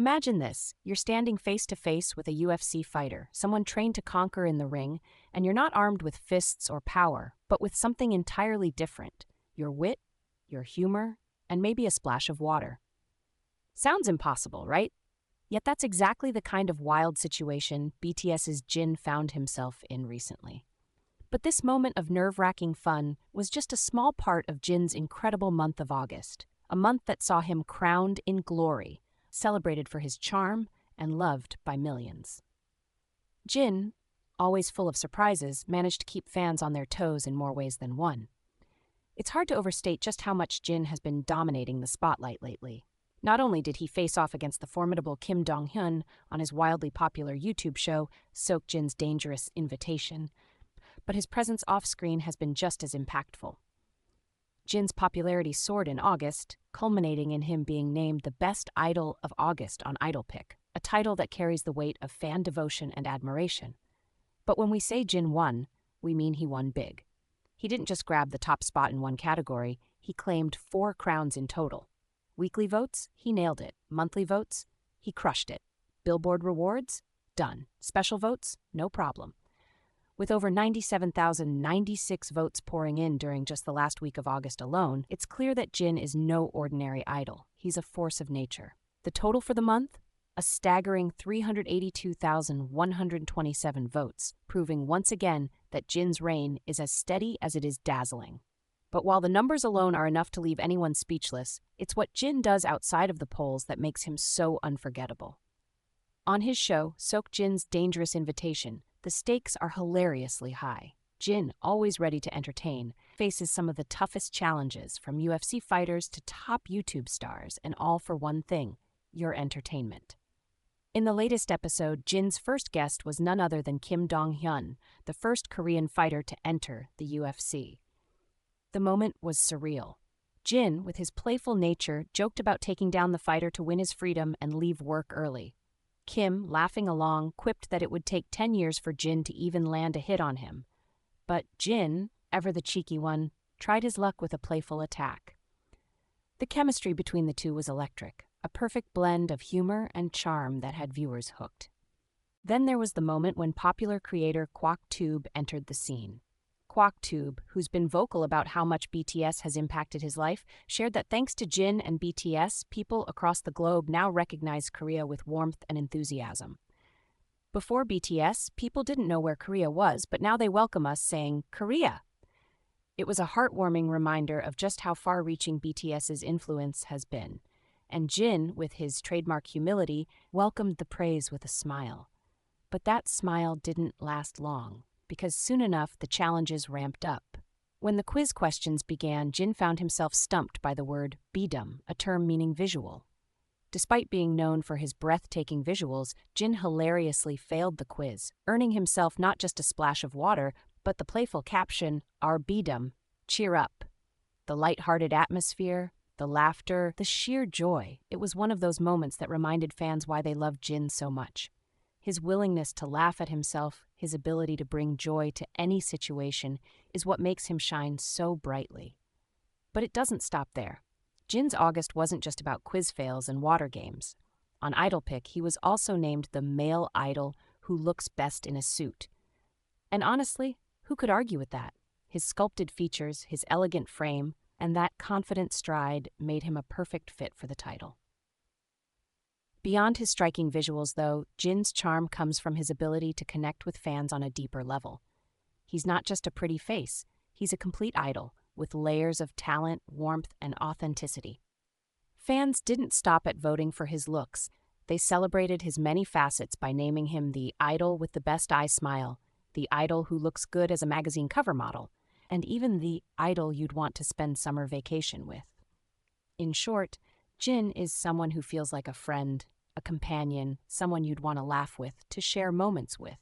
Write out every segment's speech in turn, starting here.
Imagine this. You're standing face to face with a UFC fighter, someone trained to conquer in the ring, and you're not armed with fists or power, but with something entirely different: your wit, your humor, and maybe a splash of water. Sounds impossible, right? Yet that's exactly the kind of wild situation BTS's Jin found himself in recently. But this moment of nerve-wracking fun was just a small part of Jin's incredible month of August, a month that saw him crowned in glory, celebrated for his charm, and loved by millions. Jin, always full of surprises, managed to keep fans on their toes in more ways than one. It's hard to overstate just how much Jin has been dominating the spotlight lately. Not only did he face off against the formidable Kim Dong-hyun on his wildly popular YouTube show, Seok Jin's Dangerous Invitation, but his presence off-screen has been just as impactful. Jin's popularity soared in August, culminating in him being named the Best Idol of August on Idol Pick, a title that carries the weight of fan devotion and admiration. But when we say Jin won, we mean he won big. He didn't just grab the top spot in one category, he claimed 4 crowns in total. Weekly votes? He nailed it. Monthly votes? He crushed it. Billboard rewards? Done. Special votes? No problem. With over 97,096 votes pouring in during just the last week of August alone, it's clear that Jin is no ordinary idol. He's a force of nature. The total for the month? A staggering 382,127 votes, proving once again that Jin's reign is as steady as it is dazzling. But while the numbers alone are enough to leave anyone speechless, it's what Jin does outside of the polls that makes him so unforgettable. On his show, Seok Jin's Dangerous Invitation, the stakes are hilariously high. Jin, always ready to entertain, faces some of the toughest challenges, from UFC fighters to top YouTube stars, and all for one thing: your entertainment. In the latest episode, Jin's first guest was none other than Kim Dong-hyun, the first Korean fighter to enter the UFC. The moment was surreal. Jin, with his playful nature, joked about taking down the fighter to win his freedom and leave work early. Kim, laughing along, quipped that it would take 10 years for Jin to even land a hit on him. But Jin, ever the cheeky one, tried his luck with a playful attack. The chemistry between the two was electric, a perfect blend of humor and charm that had viewers hooked. Then there was the moment when popular creator KwakTube entered the scene. KwakTube, who's been vocal about how much BTS has impacted his life, shared that thanks to Jin and BTS, people across the globe now recognize Korea with warmth and enthusiasm. Before BTS, people didn't know where Korea was, but now they welcome us saying, "Korea!" It was a heartwarming reminder of just how far-reaching BTS's influence has been. And Jin, with his trademark humility, welcomed the praise with a smile. But that smile didn't last long, because soon enough the challenges ramped up. When the quiz questions began, Jin found himself stumped by the word bidum, a term meaning visual. Despite being known for his breathtaking visuals, Jin hilariously failed the quiz, earning himself not just a splash of water, but the playful caption, "Our bidum, cheer up." The light-hearted atmosphere, the laughter, the sheer joy. It was one of those moments that reminded fans why they loved Jin so much. His willingness to laugh at himself, his ability to bring joy to any situation, is what makes him shine so brightly. But it doesn't stop there. Jin's August wasn't just about quiz fails and water games. On Idol Pick, he was also named the male idol who looks best in a suit. And honestly, who could argue with that? His sculpted features, his elegant frame, and that confident stride made him a perfect fit for the title. Beyond his striking visuals, though, Jin's charm comes from his ability to connect with fans on a deeper level. He's not just a pretty face, he's a complete idol, with layers of talent, warmth, and authenticity. Fans didn't stop at voting for his looks. They celebrated his many facets by naming him the idol with the best eye smile, the idol who looks good as a magazine cover model, and even the idol you'd want to spend summer vacation with. In short, Jin is someone who feels like a friend, a companion, someone you'd want to laugh with, to share moments with.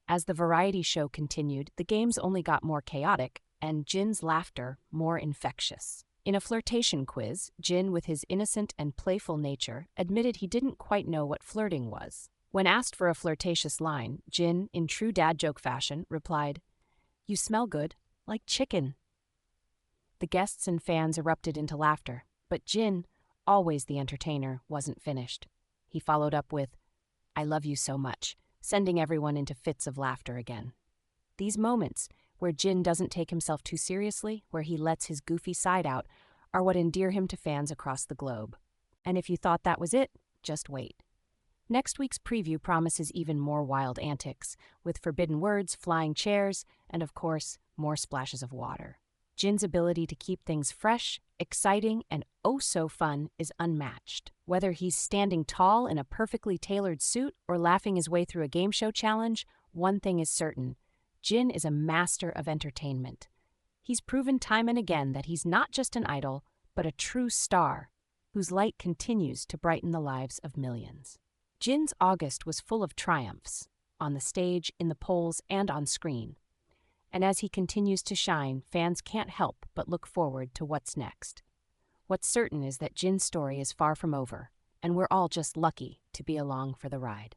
As the variety show continued, the games only got more chaotic, and Jin's laughter more infectious. In a flirtation quiz, Jin, with his innocent and playful nature, admitted he didn't quite know what flirting was. When asked for a flirtatious line, Jin, in true dad joke fashion, replied, "You smell good, like chicken." The guests and fans erupted into laughter, but Jin, always the entertainer, wasn't finished. he followed up with, "I love you so much," sending everyone into fits of laughter again. These moments, where Jin doesn't take himself too seriously, where he lets his goofy side out, are what endear him to fans across the globe. And if you thought that was it, just wait. Next week's preview promises even more wild antics, with forbidden words, flying chairs, and of course, more splashes of water. Jin's ability to keep things fresh, exciting, and oh so fun is unmatched. Whether he's standing tall in a perfectly tailored suit or laughing his way through a game show challenge, one thing is certain: Jin is a master of entertainment. He's proven time and again that he's not just an idol, but a true star, whose light continues to brighten the lives of millions. Jin's August was full of triumphs, on the stage, in the polls, and on screen. And as he continues to shine, fans can't help but look forward to what's next. What's certain is that Jin's story is far from over, and we're all just lucky to be along for the ride.